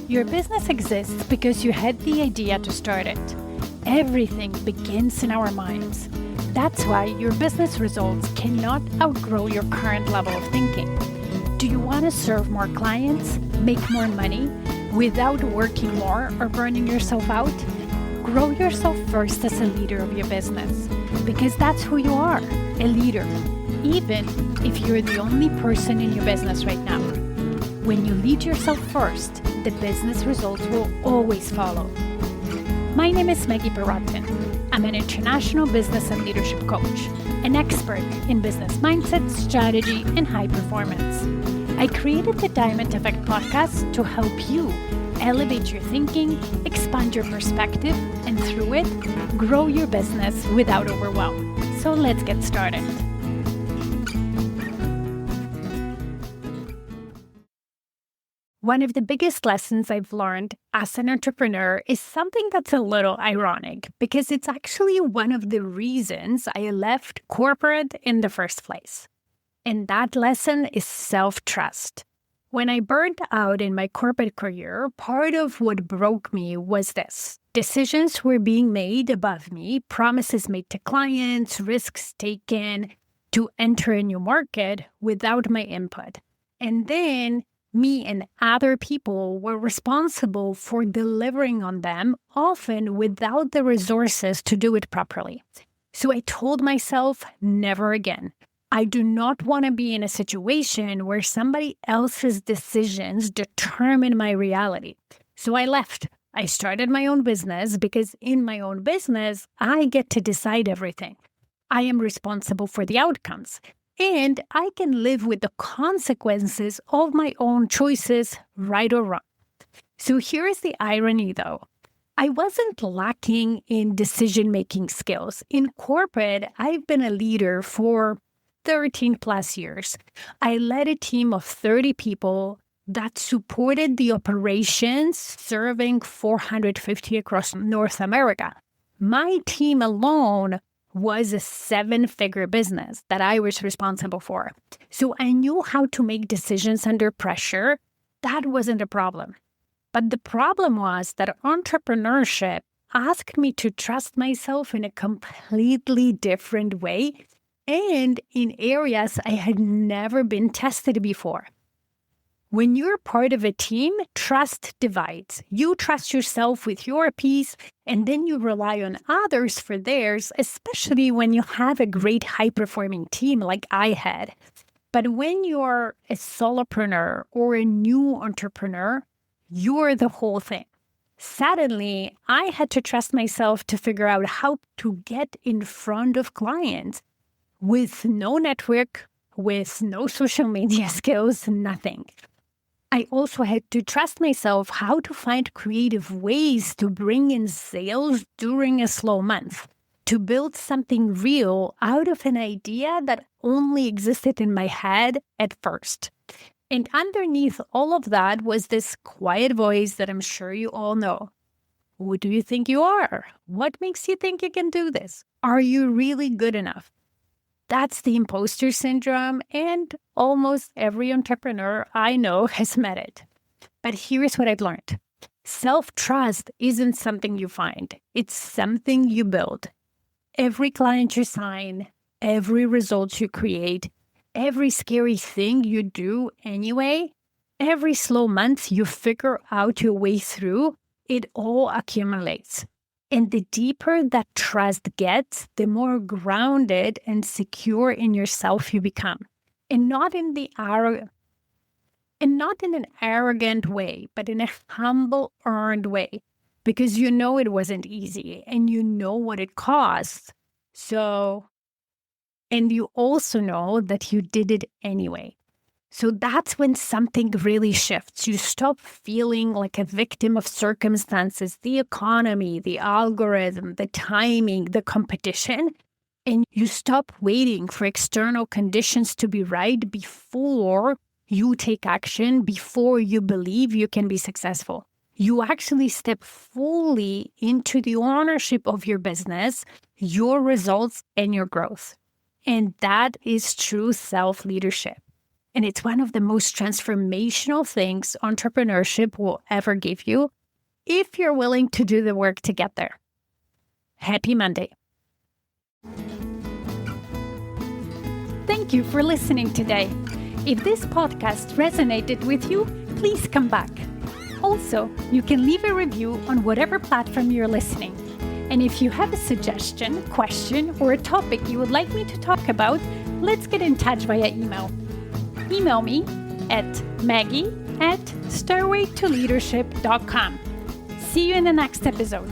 Your business exists because you had the idea to start it. Everything begins in our minds. That's why your business results cannot outgrow your current level of thinking. Do you want to serve more clients, make more money, without working more or burning yourself out? Grow yourself first as a leader of your business, because that's who you are, a leader, even if you're the only person in your business right now. When you lead yourself first, the business results will always follow. My name is Maggie. I'm an international business and leadership coach, an expert in business mindset, strategy, and high performance. I created the Diamond Effect podcast to help you elevate your thinking, expand your perspective, and through it, grow your business without overwhelm. So let's get started. One of the biggest lessons I've learned as an entrepreneur is something that's a little ironic because it's actually one of the reasons I left corporate in the first place. And that lesson is self-trust. When I burned out in my corporate career, part of what broke me was this. Decisions were being made above me, promises made to clients, risks taken to enter a new market without my input. And then me and other people were responsible for delivering on them, often without the resources to do it properly. So I told myself, never again. I do not want to be in a situation where somebody else's decisions determine my reality. So I left. I started my own business because in my own business, I get to decide everything. I am responsible for the outcomes. And I can live with the consequences of my own choices, right or wrong. So here's the irony, though. I wasn't lacking in decision-making skills. In corporate, I've been a leader for 13 plus years. I led a team of 30 people that supported the operations, serving 450 across North America. My team alone was a 7-figure business that I was responsible for. So I knew how to make decisions under pressure. That wasn't a problem. But the problem was that entrepreneurship asked me to trust myself in a completely different way and in areas I had never been tested before. When you're part of a team, trust divides. You trust yourself with your piece, and then you rely on others for theirs, especially when you have a great high-performing team like I had. But when you're a solopreneur or a new entrepreneur, you're the whole thing. Suddenly, I had to trust myself to figure out how to get in front of clients with no network, with no social media skills, nothing. I also had to trust myself how to find creative ways to bring in sales during a slow month, to build something real out of an idea that only existed in my head at first. And underneath all of that was this quiet voice that I'm sure you all know. Who do you think you are? What makes you think you can do this? Are you really good enough? That's the imposter syndrome, and almost every entrepreneur I know has met it. But here's what I've learned. Self-trust isn't something you find. It's something you build. Every client you sign, every result you create, every scary thing you do anyway, every slow month you figure out your way through, it all accumulates. And the deeper that trust gets, the more grounded and secure in yourself you become. And not in an arrogant way, but in a humble, earned way. Because you know it wasn't easy and you know what it costs. And you also know that you did it anyway. So that's when something really shifts. You stop feeling like a victim of circumstances, the economy, the algorithm, the timing, the competition, and you stop waiting for external conditions to be right before you take action, before you believe you can be successful. You actually step fully into the ownership of your business, your results, and your growth. And that is true self-leadership. And it's one of the most transformational things entrepreneurship will ever give you if you're willing to do the work to get there. Happy Monday. Thank you for listening today. If this podcast resonated with you, please come back. Also, you can leave a review on whatever platform you're listening. And if you have a suggestion, question, or a topic you would like me to talk about, let's get in touch via email. Email me at Maggie@stairwaytoleadership.com. See you in the next episode.